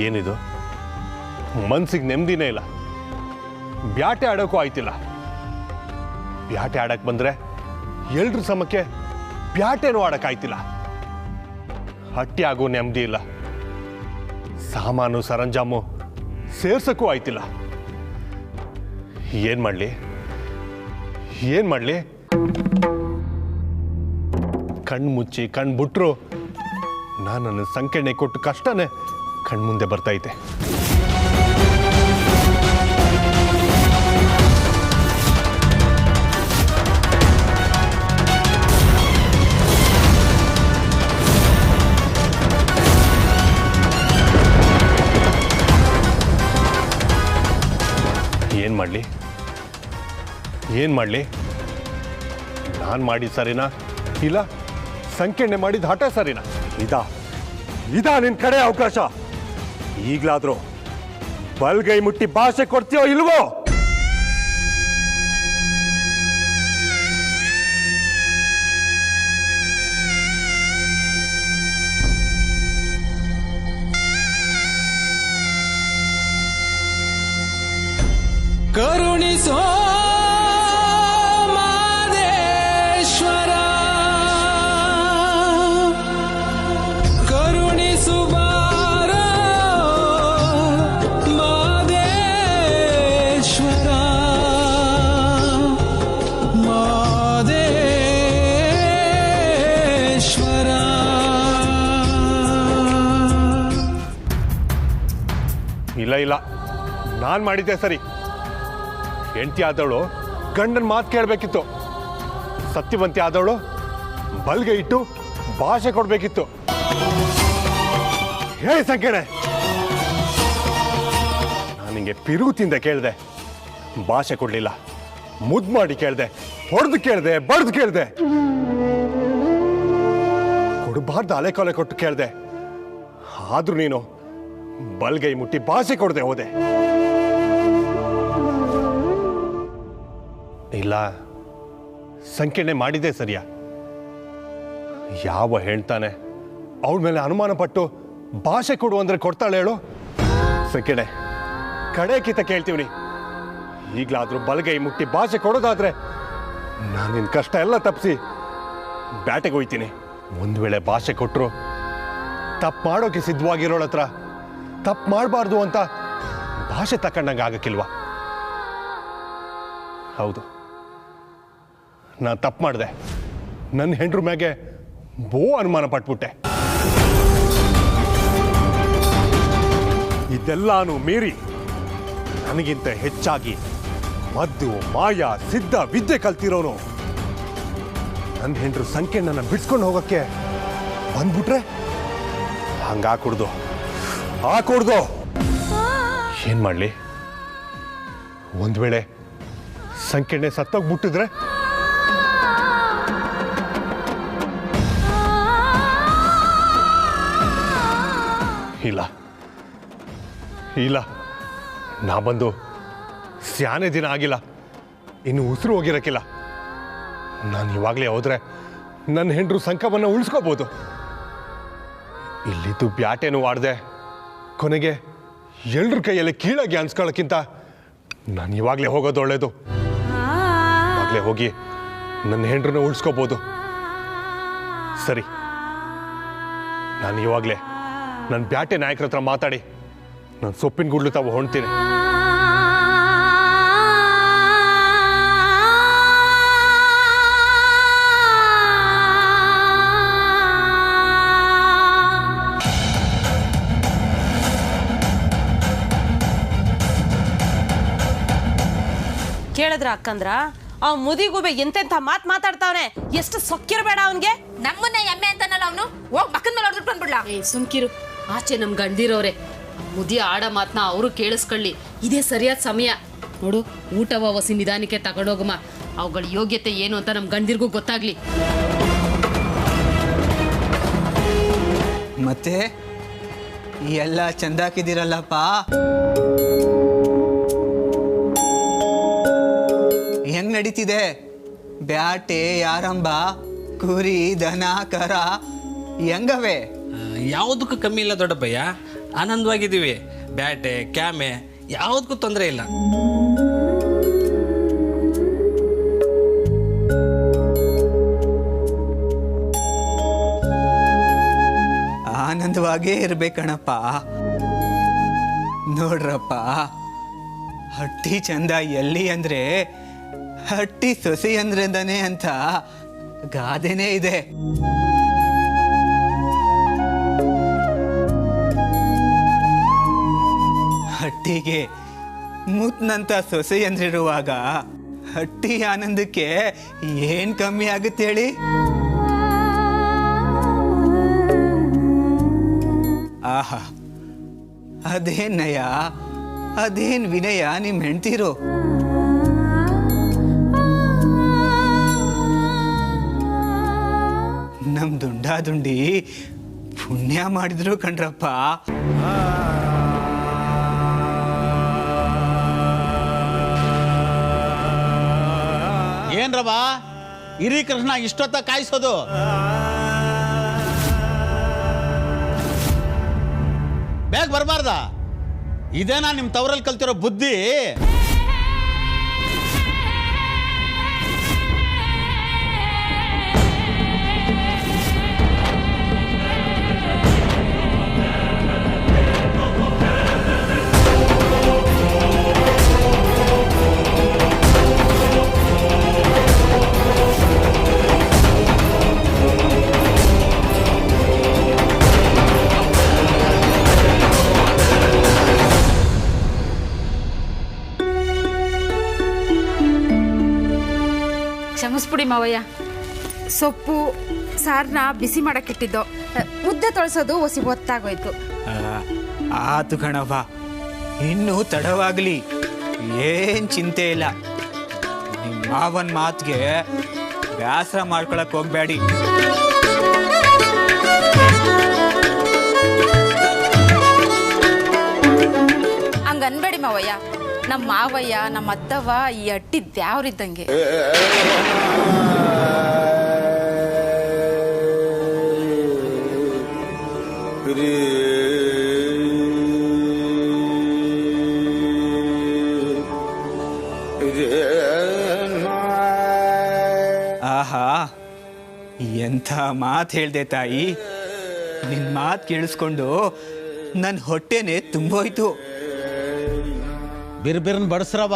ಏನಿದು, ಮನ್ಸಿಗೆ ನೆಮ್ಮದಿನೇ ಇಲ್ಲ. ಬ್ಯಾಟೆ ಆಡೋಕ್ಕೂ ಆಯ್ತಿಲ್ಲ. ಬ್ಯಾಟೆ ಆಡಕ್ಕೆ ಬಂದರೆ ಎಲ್ರ ಸಮಕ್ಕೆ ಬ್ಯಾಟೆನೂ ಆಡೋಕ್ಕಾಯ್ತಿಲ್ಲ. ಹಟ್ಟಿ ಆಗೋ ನೆಮ್ಮದಿ ಇಲ್ಲ. ಸಾಮಾನು ಸರಂಜಾಮು ಸೇರ್ಸಕ್ಕೂ ಆಯ್ತಿಲ್ಲ. ಏನು ಮಾಡಲಿ, ಏನು ಮಾಡಲಿ? ಕಣ್ಣು ಮುಚ್ಚಿ ಕಣ್ಣು ಬಿಟ್ರು ನಾನು ನನ್ನ ಸಂಕೆಣ್ಣೆ ಕೊಟ್ಟು ಕಷ್ಟನೇ ಕಣ್ಮುಂದೆ ಬರ್ತೈತೆ. ಮಾಡಲಿ ನಾನು ಮಾಡಿದ ಸರಿನಾ ಇಲ್ಲ ಸಂಕೆಣ್ಣೆ ಮಾಡಿದ ಹಠ ಸರಿನಾ? ಇದಾ ನಿನ್ನ ಕಡೆ ಅವಕಾಶ. ಈಗಲಾದರೂ ಬಲ್ಗೈ ಮುಟ್ಟಿ ಭಾಷೆ ಕೊಡ್ತೀಯೋ ಇಲ್ವೋ?
ಕರುಣಿಸೋ ಮಾದೇಶ್ವರ, ಕರುಣಿಸುವಾರ ಮಾದೇಶ್ವರ, ಮಾದೇಶ್ವರ.
ಇಲ್ಲ ನಾನು ಮಾಡಿದ್ದೆ ಸರಿ. ಹೆಂಡತಿ ಆದವಳು ಗಂಡನ ಮಾತು ಕೇಳಬೇಕಿತ್ತು. ಸತ್ಯವಂತಿ ಆದವಳು ಬಲ್ಗೆ ಇಟ್ಟು ಭಾಷೆ ಕೊಡಬೇಕಿತ್ತು. ಹೇ ಸಂಕೆಣೆ, ನಾನು ನಿಂಗೆ ಪಿರುಗುತ್ತಿಂದ ಕೇಳಿದೆ, ಭಾಷೆ ಕೊಡಲಿಲ್ಲ. ಮುದ್ದು ಮಾಡಿ ಕೇಳಿದೆ, ಹೊಡೆದು ಕೇಳಿದೆ, ಬಡ್ದು ಕೇಳಿದೆ, ಕೊಡಬಾರ್ದು ಅಲೆ ಕೊಲೆ ಕೊಟ್ಟು ಕೇಳಿದೆ. ಆದ್ರೂ ನೀನು ಬಲ್ಗೈ ಮುಟ್ಟಿ ಭಾಷೆ ಕೊಡದೆ ಹೋದೆ. ಇಲ್ಲ, ಸಂಕೆಣ್ಣೆ ಮಾಡಿದ್ದೆ ಸರಿಯಾ? ಯಾವ ಹೇಳ್ತಾನೆ ಅವಳ ಮೇಲೆ ಅನುಮಾನ ಪಟ್ಟು ಭಾಷೆ ಕೊಡು ಅಂದ್ರೆ ಕೊಡ್ತಾಳೆ ಹೇಳು? ಸಂಕೆಣ್ಣೆ, ಕಡೆ ಕಿತ್ತ ಕೇಳ್ತೀವಿ. ಈಗಲಾದ್ರೂ ಬಲಗೈ ಮುಟ್ಟಿ ಭಾಷೆ ಕೊಡೋದಾದ್ರೆ ನಾನು ನಿನ್ನ ಕಷ್ಟ ಎಲ್ಲ ತಪ್ಪಿಸಿ ಬ್ಯಾಟೆಗೆ ಹೋಯ್ತೀನಿ. ಒಂದು ವೇಳೆ ಭಾಷೆ ಕೊಟ್ಟರು ತಪ್ಪು ಮಾಡೋಕೆ ಸಿದ್ಧವಾಗಿರೋಳ ಹತ್ರ ತಪ್ಪು ಮಾಡಬಾರ್ದು ಅಂತ ಭಾಷೆ ತಕೊಂಡಂಗೆ ಆಗಕ್ಕಿಲ್ವಾ? ಹೌದು, ನಾನು ತಪ್ಪು ಮಾಡಿದೆ. ನನ್ನ ಹೆಂಡ್ರ ಮ್ಯಾಗೆ ಅನುಮಾನ ಪಟ್ಬಿಟ್ಟೆ. ಇದೆಲ್ಲಾನು ಮೀರಿ ನನಗಿಂತ ಹೆಚ್ಚಾಗಿ ಮದ್ದು ಮಾಯ ಸಿದ್ಧ ವಿದ್ಯೆ ಕಲ್ತಿರೋನು ನನ್ನ ಹೆಂಡ್ರು ಸಂಕೆಣ್ಣನ ಬಿಡ್ಸ್ಕೊಂಡು ಹೋಗಕ್ಕೆ ಬಂದ್ಬಿಟ್ರೆ ಹಂಗಾಕೂಡ್ದು ಏನ್ ಮಾಡ್ಲಿ? ಒಂದ್ ವೇಳೆ ಸಂಕೆಣ್ಣೆ ಸತ್ತೋಗ್ಬಿಟ್ಟಿದ್ರೆ ಇಲ್ಲ, ನಾ ಬಂದು ಸ್ಯಾನೆ ದಿನ ಆಗಿಲ್ಲ, ಇನ್ನು ಉಸಿರು ಹೋಗಿರಕ್ಕಿಲ್ಲ. ನಾನು ಇವಾಗಲೇ ಹೋದ್ರೆ ನನ್ನ ಹೆಂಡ್ರು ಸಂಕವನ್ನು ಉಳಿಸ್ಕೋಬೋದು. ಇಲ್ಲಿದ್ದು ಬ್ಯಾಟೇನು ಆಡ್ದೆ ಕೊನೆಗೆ ಎಲ್ರ ಕೈಯಲ್ಲಿ ಕೀಳಾಗಿ ಅನ್ಸ್ಕೊಳ್ಳೋಕ್ಕಿಂತ ನಾನು ಇವಾಗಲೇ ಹೋಗೋದು ಒಳ್ಳೇದು. ಇವಾಗಲೇ ಹೋಗಿ ನನ್ನ ಹೆಂಡ್ರನ್ನ ಉಳಿಸ್ಕೋಬೋದು. ಸರಿ, ನಾನು ಇವಾಗಲೇ ನನ್ನ ಬ್ಯಾಟೆ ನಾಯಕರ ಹತ್ರ ಮಾತಾಡಿ ನಾನು ಸೊಪ್ಪಿನ ಗುಡ್ಲು ತಾವು ಹೊಣ್ತೀನಿ.
ಕೇಳಿದ್ರ ಅಕ್ಕಂದ್ರ ಆ ಮುದಿಗೂಬೆ ಎಂತೆಂಥ ಮಾತು ಮಾತಾಡ್ತಾವನೆ. ಎಷ್ಟು ಸೊಕ್ಕಿರ್ಬೇಡ ಅವನ್ಗೆ.
ನಮ್ಮನ್ನ ಎಮ್ಮೆ ಅಂತಾನಲ್ಲ ಅವನು. ಹೋಗ್ ಮಕ್ಕನ ಮೇಲೆ ಹೊಡೆದು ಬಂದ್ಬಿಡ್ಲಾ?
ಸುಮ್ಕಿರು, ಆಚೆ ನಮ್ ಗಂಡಿರೋರೆ ಮುದಿ ಆಡ ಮಾತನ್ನ ಅವರು ಕೇಳಿಸ್ಕೊಳ್ಳಿ. ಇದೇ ಸರಿಯಾದ ಸಮಯ ನೋಡು. ಊಟವ ವಸಿ ನಿಧಾನಕ್ಕೆ ತಗೊಂಡೋಗಮ್ಮ. ಅವುಗಳ ಯೋಗ್ಯತೆ ಏನು ಅಂತ ನಮ್ ಗಂಡಿರ್ಗೂ ಗೊತ್ತಾಗ್ಲಿ.
ಮತ್ತೆ ಎಲ್ಲ ಚಂದಾಕಿದಿರಲ್ಲಪ್ಪ. ಹೆಂಗ್ ನಡೀತಿದೆ ಬ್ಯಾಟೆ ಆರಂಭ? ಕುರಿ ದನ ಕರ ಹೆಂಗವೆ?
ಯಾವುದಕ್ಕೂ ಕಮ್ಮಿ ಇಲ್ಲ ದೊಡ್ಡಪ್ಪಯ್ಯ, ಆನಂದವಾಗಿದ್ದೀವಿ. ಬ್ಯಾಟೆ ಕ್ಯಾಮೆ ಯಾವುದಕ್ಕೂ ತೊಂದರೆ ಇಲ್ಲ.
ಆನಂದವಾಗೇ ಇರ್ಬೇಕಣಪ್ಪ. ನೋಡ್ರಪ್ಪ, ಹಟ್ಟಿ ಚಂದ ಎಲ್ಲಿ ಅಂದ್ರೆ ಹಟ್ಟಿ ಸೊಸೆ ಅಂದ್ರಿಂದನೇ ಅಂತ ಗಾದೆನೇ ಇದೆ. ಹಟ್ಟಿಗೆ ಮುತ್ನಂತ ಸೊಸೆ ಅಂದ್ರಿರುವಾಗ ಹಟ್ಟಿ ಆನಂದಕ್ಕೆ ಏನ್ ಕಮ್ಮಿ ಆಗುತ್ತೆ ಹೇಳಿ? ಆಹಾ, ಅದೇನ್ ನಯ, ಅದೇನ್ ವಿನಯ ನಿಮ್ ಹೆಂಡ್ತಿರು. ನಮ್ಮ ದುಂಡಿ ಪುಣ್ಯ ಮಾಡಿದ್ರು ಕಣ್ರಪ್ಪ.
ಏನ್ರವ ಹಿರೀಕೃಷ್ಣ ಇಷ್ಟೊತ್ತ ಕಾಯಿಸೋದು? ಬೇಗ ಬರಬಾರ್ದ? ಇದೇನಾ ನಿಮ್ಮ ತವರಲ್ಲಿ ಕಲ್ತಿರೋ ಬುದ್ಧಿ?
ಕ್ಷಮಿಸ್ಬಿಡಿ ಮಾವಯ್ಯ, ಸೊಪ್ಪು ಸಾರನ್ನ ಬಿಸಿ ಮಾಡಕ್ಕಿಟ್ಟಿದ್ದು, ಮುದ್ದೆ ತೊಳ್ಸೋದು ಹೊಸಿ ಹೊತ್ತಾಗೋಯ್ತು.
ಆತು ಕಣವ್ವ, ಇನ್ನೂ ತಡವಾಗ್ಲಿ, ಏನ್ ಚಿಂತೆ ಇಲ್ಲ. ನಿಮ್ಮ ಮಾವನ್ ಮಾತಿಗೆ ಬೇಸರ ಮಾಡ್ಕೊಳಕ್ ಹೋಗ್ಬೇಡಿ.
ಹಂಗನ್ಬೇಡಿ ಮಾವಯ್ಯ, ನಮ್ಮ ಮಾವಯ್ಯ ನಮ್ಮ ಅತ್ತವ್ವ ಈ ಅಟ್ಟಿ ದ್ಯಾವ್ರಿದ್ದಂಗೆ.
ಆಹಾ, ಎಂಥ ಮಾತು ಹೇಳ್ದೆ ತಾಯಿ. ನಿನ್ ಮಾತು ಕೇಳಿಸ್ಕೊಂಡು ನನ್ನ ಹೊಟ್ಟೆನೆ ತುಂಬೋಯ್ತು.
ಬಿರ್ಬಿರ್ನ್ ಬಡಿಸ್ರವ,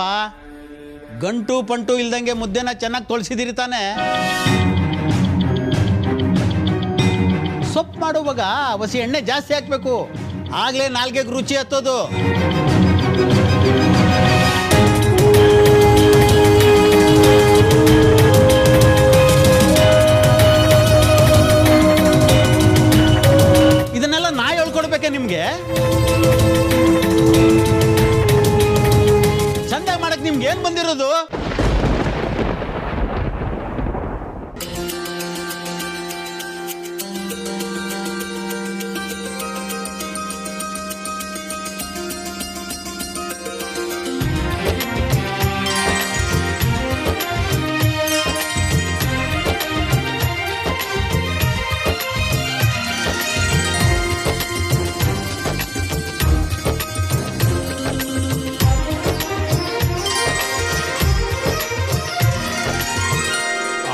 ಗಂಟು ಪಂಟು ಇಲ್ದಂಗೆ ಮುದ್ದೆನ ಚೆನ್ನಾಗಿ ತೊಳ್ಸಿದಿರಿ ತಾನೆ. ಸೊಪ್ಪು ಮಾಡುವಾಗ ಹಸಿ ಎಣ್ಣೆ ಜಾಸ್ತಿ ಹಾಕ್ಬೇಕು, ಆಗ್ಲೇ ನಾಲ್ಗೆಗೆ ರುಚಿ ಹತ್ತೋದು. ಇದನ್ನೆಲ್ಲ ನಾ ಹೇಳ್ಕೊಡ್ಬೇಕೆ ನಿಮ್ಗೆ? ಚಂದಾಗಿ ಮಾಡಕ್ ನಿಮ್ಗೆ ಏನ್ ಬಂದಿರೋದು?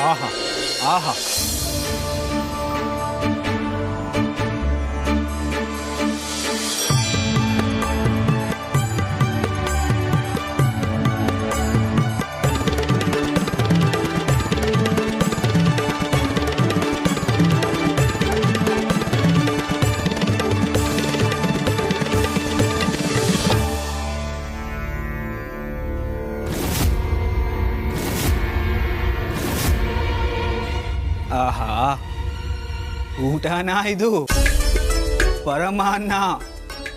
ಆಹಾ ಆಹಾ, ಆಹಾ, ಊಟನ ಇದು? ಪರಮಾನ್ನ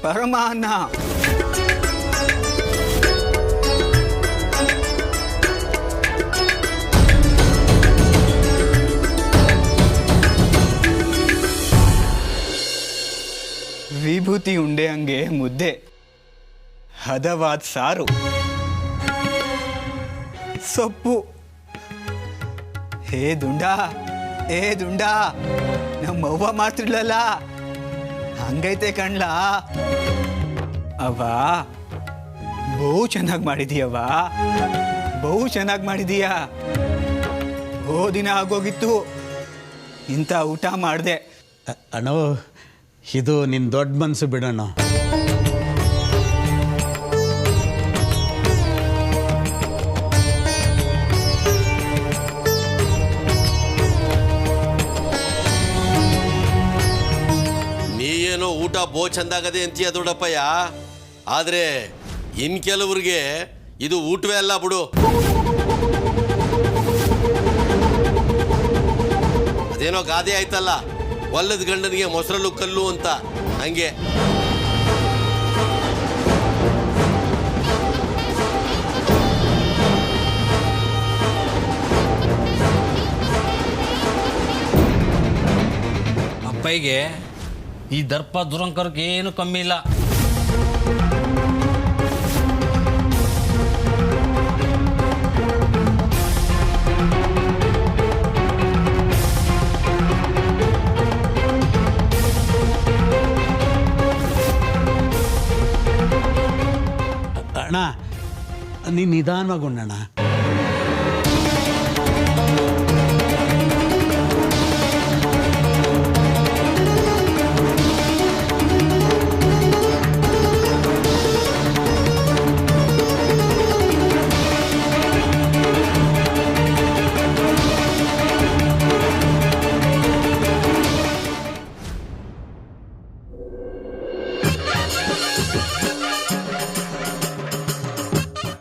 ಪರಮಾನ್ನ. ವಿಭೂತಿ ಉಂಡೆ ಹಂಗೆ ಮುದ್ದೆ, ಹದವಾದ ಸಾರು, ಸೊಪ್ಪು. ಹೇ ದುಂಡಾ, ಏ ದುಂಡಾ, ನಮ್ಮವ್ವ ಮಾಡ್ತಿರ್ಲಲ್ಲ, ಹಂಗೈತೆ ಕಣ್ಲಾ. ಅವ್ವ ಬಹು ಚೆನ್ನಾಗಿ ಮಾಡಿದೀಯವ್ವ, ಬಹು ಚೆನ್ನಾಗಿ ಮಾಡಿದೀಯ. ದಿನ ಆಗೋಗಿತ್ತು ಇಂಥ ಊಟ ಮಾಡಿದೆ.
ಅಣ್ಣ, ಇದು ನಿನ್ನ ದೊಡ್ಡ ಮನಸ್ಸು ಬಿಡೋಣ.
ನೀಯೇನೋ ಊಟ ಬೋ ಚಂದಾಗದೆ ಅಂತೀಯ ದೊಡ್ಡಪ್ಪಯ್ಯ, ಆದರೆ ಇನ್ ಕೆಲವ್ರಿಗೆ ಇದು ಊಟವೇ ಅಲ್ಲ ಬಿಡು. ಅದೇನೋ ಗಾದೆ ಆಯ್ತಲ್ಲ, ಒಲ್ಲದ ಗಂಡನಿಗೆ ಮೊಸರಲ್ಲು ಕಲ್ಲು ಅಂತ, ಹಂಗೆ.
ಅಪ್ಪಯ್ಯಗೆ ಈ ದರ್ಪ ದುರಂಕರಕ್ಕೆ ಏನು ಕಮ್ಮಿ ಇಲ್ಲ.
ಅಣ್ಣ ನೀನು ನಿಧಾನವಾಗಿ ಉಣ್ಣಣ್ಣ.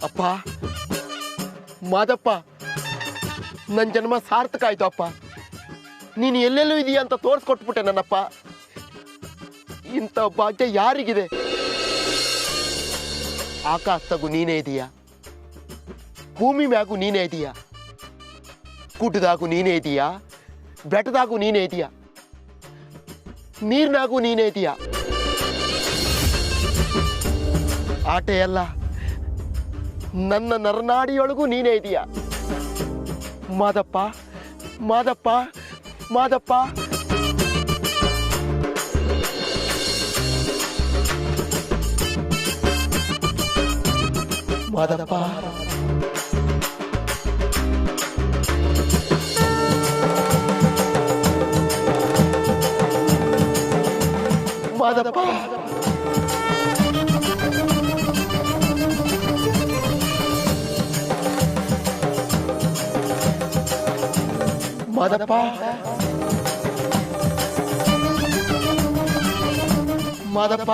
ಅಪ್ಪ ಮಾದಪ್ಪ, ನನ್ನ ಜನ್ಮ ಸಾರ್ಥಕ ಆಯ್ತು ಅಪ್ಪ. ನೀನು ಎಲ್ಲೆಲ್ಲೂ ಇದೆಯಾ ಅಂತ ತೋರಿಸ್ಕೊಟ್ಬಿಟ್ಟೆ ನನ್ನಪ್ಪ. ಇಂಥ ಭಾಗ್ಯ ಯಾರಿಗಿದೆ? ಆಕಾಶದಾಗೂ ನೀನೇ ಇದೆಯಾ, ಭೂಮಿ ಮ್ಯಾಗೂ ನೀನೇ ಇದೆಯಾ, ಗುಡ್ಡದಾಗೂ ನೀನೇ ಇದೆಯಾ, ಬೆಟ್ಟದಾಗೂ ನೀನೇ ಇದೆಯಾ, ನೀರ್ನಾಗೂ ನೀನೇ ಇದೆಯಾ. ಆಟೆ ಅಲ್ಲ, ನನ್ನ ನರನಾಡಿಯೊಳಗೂ ನೀನೇ ಇದೆಯಾ. ಮಾದಪ್ಪ ಮಾದಪ್ಪ ಮಾದಪ್ಪ. ಮಾದಪ್ಪ ಮಾದಪ್ಪ. ಮಾದಪ್ಪ ಮಾದಪ್ಪ.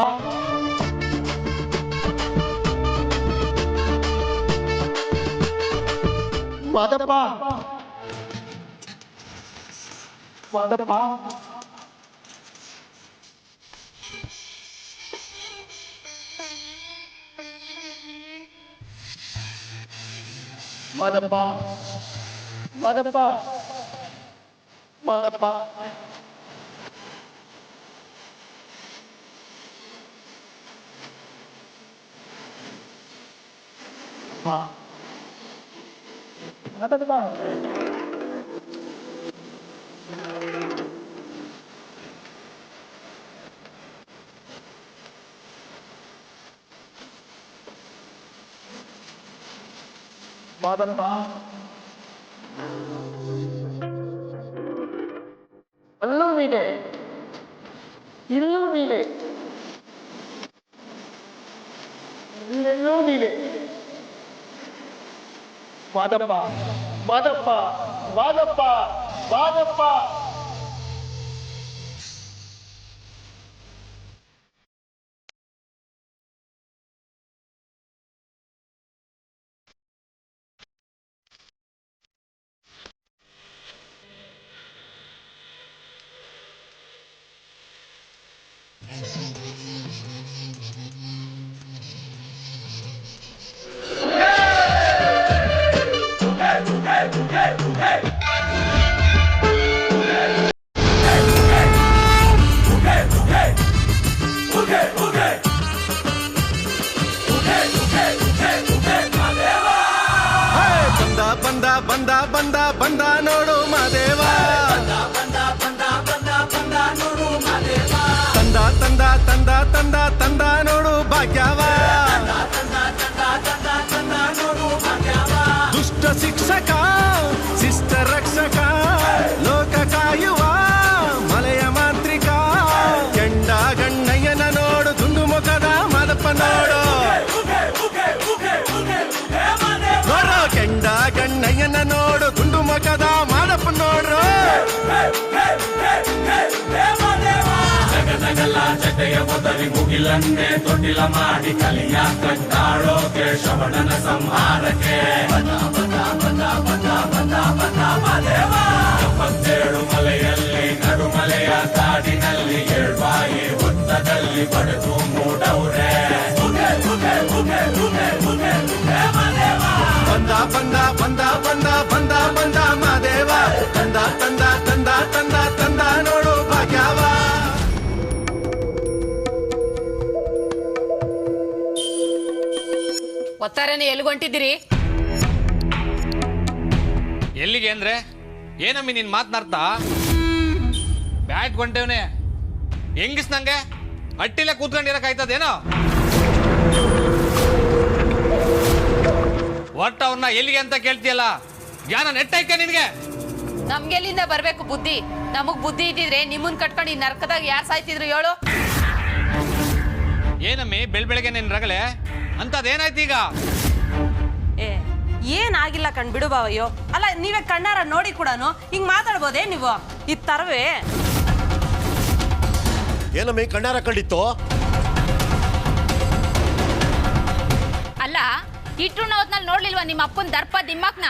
ಮಾದಪ್ಪ ಮಾದಪ್ಪ. ಮಾದಪ್ಪ ಮಾದಪ್ಪ ಮಾದಪ್ಪ. ಮಾದಪ್ಪ ಮಾದಪ್ಪ. ಅಲ್ಲೂ ನೀನೆ, ಇಲ್ಲೂ ನೀನೆ, ಇಲ್ಲೆಲ್ಲೂ ನೀನೆ. ಮಾದಪ್ಪ ಮಾದಪ್ಪ ಮಾದಪ್ಪ ಮಾದಪ್ಪ.
ಬಂದ ಬಂದ ಬಂದ ಬಂದ ನೋಡು ಮಾದೇವ. ತಂದ ತಂದ ತಂದ ತಂದ ತಂದ ನೋಡು ಭಾಗ್ಯವ. ದುಷ್ಟ ಶಿಕ್ಷಕ ಶಿಷ್ಟ ರಕ್ಷಕ ಲೋಕ ಕಾಯುವ ಮಲೆಯ ಮಾಂತ್ರಿಕ. ಕೆಂಡ ಗಣ್ಣಯ್ಯನ ನೋಡು ದುಂಡು ಮುಖದ ಮಾದಪ್ಪ ನೋಡು. ಕೆಂಡ ಗಣ್ಣಯ್ಯನ ನೋಡು ದುಂಡು ಮುಖದ ಮಾದಪ್ಪ ನೋಡ್ರು. ಜಗದಗಲ್ಲ ಜತೆಯ ಮೊದಲಿ ಮುಗಿಲನ್ನೇ ತೊಟ್ಟಿಲ ಮಾಡಿ ಕಲಿಯ ಕಟ್ಟಾಳೋ ಕೇಶವಣನ ಸಂಹಾರಕ್ಕೆ. 77 ಮಲೆಯಲ್ಲಿ ನಡುಮಲೆಯ ಕಾಡಿನಲ್ಲಿ ಏಳ್ಬಾಯಿ ಹೊತ್ತದಲ್ಲಿ ಪಡೆದು ಮೂಡವ್ರೆ. ಬಂದ ಬಂದ ಬಂದ ಬಂದ ಬಂದ ಬಂದ ಮಾದೇವ. ತಂದ ತಂದ ತಂದ ತಂದ ತಂದ ನೋಡು ಭಾಗ್ಯವ.
ಒತ್ತಾರೇನೆ ಎಲ್ಗೊಂಟಿದ್ದೀರಿ?
ಎಲ್ಲಿಗೆ ಅಂದ್ರೆ ಏನಮ್ಮಿ ನೀನ್ ಮಾತನಾಡ್ತಾ? ಬ್ಯಾಟ್ ಕೊಂಟೇವ್ನೆ ಹೆಂಗಿಸ್ ನಂಗೆ ಅಟ್ಟಿಲೆ ಕೂತ್ಕೊಂಡಿರಕಾಯ್ತದೇನೋ? ಒಟ್ಟ ಅವ್ರನ್ನ ಎಲ್ಲಿಗೆ ಅಂತ ಕೇಳ್ತೀಯಲ್ಲ, ಜ್ಞಾನ ನೆಟ್ಟೈಕೆ ನಿನ್ಗೆ?
ನಮ್ಗೆಲ್ಲಿಂದ ಬರ್ಬೇಕು ಬುದ್ಧಿ? ನಮಗ್ ಬುದ್ಧಿ ಇದ್ದಿದ್ರೆ ನಿಮ್ಮನ್ ಕಟ್ಕೊಂಡು ಈ ನರ್ಕದಾಗ ಯಾರು ಸಾಯ್ತಿದ್ರು ಹೇಳು?
ಏನಮ್ಮಿ ಬೆಳಗ್ಗೆ ನಿನ್ ರಗಳೆ ಅಂತದೇನಾಯ್ತು ಈಗ?
ಏನಾಗಿಲ್ಲ ಬಿಡು ಬಾವಯ್ಯೋ. ಅಲ್ಲ ನೀವೇ ಕಣ್ಣಾರ ನೋಡಿ ಕೂಡ ಹಿಂಗ್ ಮಾತಾಡ್ಬೋದೇ ನೀವು? ಈ ತರವೇ
ಏನಮ್ಮಿ ಕಣ್ಣಾರ ಕಂಡಿತ್ತು?
ಅಲ್ಲ ಇಟ್ರು ಹೊತ್ನಲ್ಲಿ ನೋಡ್ಲಿಲ್ವಾ ನಿಮ್ಮ ಅಪ್ಪನ ದರ್ಪ ದಿಮ್ಮಕ್ನ?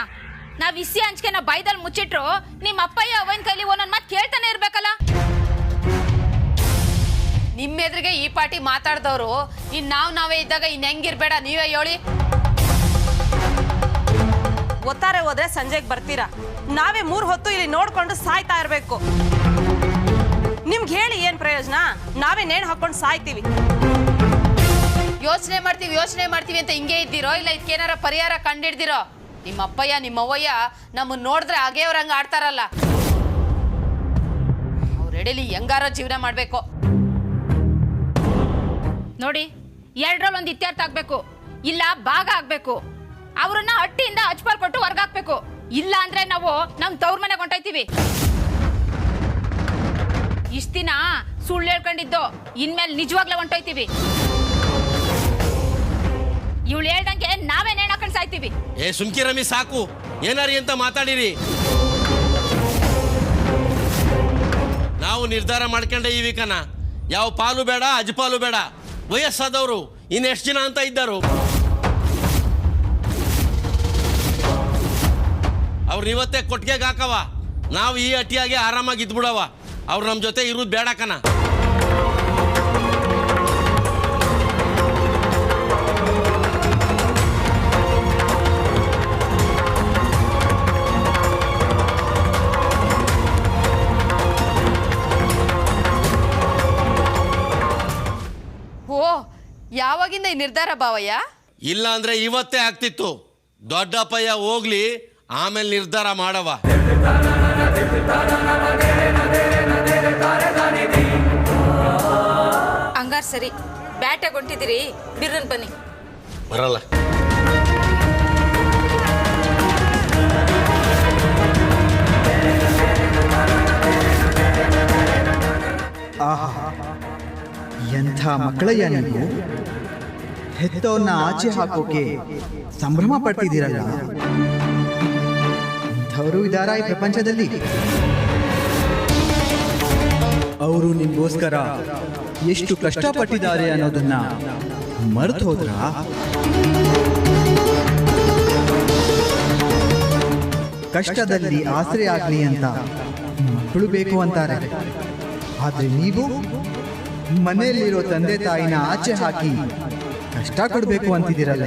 ನಾವ್ ಇಸಿ ಹಂಚ್ಕೆ ನಾ ಬೈದಲ್ಲಿ ಮುಚ್ಚಿಟ್ರು ನಿಮ್ಮ ಅಪ್ಪಯ್ಯ ಅವನ ಕೈಲಿ ಒಂದೊಂದ್ ಮಾತು ಕೇಳ್ತಾನೆ ಇರ್ಬೇಕಲ್ಲ.
ನಿಮ್ಮ ಎದುರಿಗೆ ಈ ಪಾಟಿ ಮಾತಾಡ್ದವ್ರು ಇನ್ ನಾವೇ ಇದ್ದಾಗ ಇನ್ ಹೆಂಗಿರ್ಬೇಡ ನೀವೇ ಹೇಳಿ.
ಒತ್ತಾರೆ ಹೋದ್ರೆ ಸಂಜೆಗೆ ಬರ್ತೀರಾ, ನಾವೇ 3 ಹೊತ್ತು ಇಲ್ಲಿ ನೋಡ್ಕೊಂಡು ಸಾಯ್ತಾ ಇರ್ಬೇಕು. ನಿಮ್ಗೆ ಹೇಳಿ ಏನ್ ಪ್ರಯೋಜನ? ನಾವೇ ನೇಣು ಹಾಕೊಂಡು ಸಾಯ್ತೀವಿ.
ಯೋಚನೆ ಮಾಡ್ತೀವಿ ಅಂತ ಹಿಂಗೆ ಇದ್ದೀರೋ ಇಲ್ಲ ಇದಕ್ಕೇನಾರ ಪರಿಹಾರ ಕಂಡಿಡ್ದಿರೋ? ನಿಮ್ಮ ಅಪ್ಪಯ್ಯ ನಿಮ್ಮ ಅವ್ವಯ್ಯ ನಮ್ಮನ್ನ ನೋಡಿದ್ರೆ ಹಾಗೆ ಅವ್ರ ಹಂಗ ಆಡ್ತಾರಲ್ಲ, ಅವ್ರ ಎಡೆಲಿ ಹೆಂಗಾರ ಜೀವನ ಮಾಡ್ಬೇಕು.
ನೋಡಿ, 2ರಲ್ಲಿ 1 ಇತ್ಯರ್ಥ ಆಗ್ಬೇಕು, ಇಲ್ಲ ಭಾಗ ಆಗ್ಬೇಕು. ಅವ್ರನ್ನ ಹಟ್ಟಿಯಿಂದ ಅಚ್ಪಾಲ್ ಕೊಟ್ಟು ಹೊರ್ಗಾಕ್ಬೇಕು. ಇಲ್ಲ ಅಂದ್ರೆ ನಾವು ನಮ್ ತವ್ರ ಮನೆಗೆ ಹೊಂಟೈತೀವಿ. ಇಷ್ಟ ದಿನ ಸುಳ್ಳು ಹೇಳ್ಕೊಂಡಿದ್ದು ಇನ್ಮೇಲೆ ನಿಜವಾಗ್ಲೂ ಹೊಂಟೋಯ್ತೀವಿ. ಇವಳು ಹೇಳ್ದಂಗೆ ನಾವೇ ನೇಣು ಹಾಕೊಂಡು ಸಾಯ್ತೀವಿ.
ಸುಮ್ಕಿರಮ್ಮಿ ಸಾಕು, ಏನಾರಿ ಅಂತ ಮಾತಾಡಿರಿ. ನಾವು ನಿರ್ಧಾರ ಮಾಡ್ಕೊಂಡೆ ಈ ವಿಕನ ಯಾವ ಪಾಲು ಬೇಡ ಅಜ್ಪಾಲು ಬೇಡ. ವಯಸ್ಸಾದವರು ಇನ್ನೆಷ್ಟು ಜನ ಅಂತ ಇದ್ದರು. ಅವ್ರು ಇವತ್ತೇ ಕೊಟ್ಟಿಗೆಗೆ ಹಾಕವ, ನಾವು ಈ ಅಟ್ಟಿಯಾಗಿ ಆರಾಮಾಗಿ ಇದ್ಬಿಡವ. ಅವ್ರು ನಮ್ಮ ಜೊತೆ ಇರೋದು ಬೇಡಕನ.
ಓ, ಯಾವಾಗಿಂದ ಈ ನಿರ್ಧಾರ ಬಾವಯ್ಯ?
ಇಲ್ಲ ಅಂದ್ರೆ ಇವತ್ತೇ ಆಗ್ತಿತ್ತು. ದೊಡ್ಡಪ್ಪಯ್ಯ ಹೋಗ್ಲಿ, ಆಮೇಲೆ ನಿರ್ಧಾರ ಮಾಡವ.
ಹಂಗಾರ್ ಸರಿ, ಬ್ಯಾಟೆಗೆ ಹೊಂಟಿದ್ದೀರಿ, ಬಿರ್ರನ್ ಬನ್ನಿ.
ಬರಲ್ಲ.
ಎಂಥ ಮಕ್ಕಳಯ್ಯ ನೀವು! ಹೆತ್ತವನ್ನ ಆಚೆ ಹಾಕೋಕೆ ಸಂಭ್ರಮ ಪಡ್ತಿದ್ದೀರಲ್ಲ. ಇಂಥವರು ಇದಾರ ಈ ಪ್ರಪಂಚದಲ್ಲಿ? ಅವರು ನಿಮಗೋಸ್ಕರ ಎಷ್ಟು ಕಷ್ಟಪಟ್ಟಿದ್ದಾರೆ ಅನ್ನೋದನ್ನ ಮರೆತು ಹೋದ್ರ? ಕಷ್ಟದಲ್ಲಿ ಆಸರೆ ಆಗ್ಲಿ ಅಂತ ಮಕ್ಕಳು ಬೇಕು ಅಂತಾರೆ, ಆದ್ರೆ ನೀವು ಮನೆಯಲ್ಲಿರೋ ತಂದೆ ತಾಯಿನ ಆಚೆ ಹಾಕಿ ಕಷ್ಟ ಕೊಡಬೇಕು ಅಂತಿದ್ದೀರಲ್ಲ.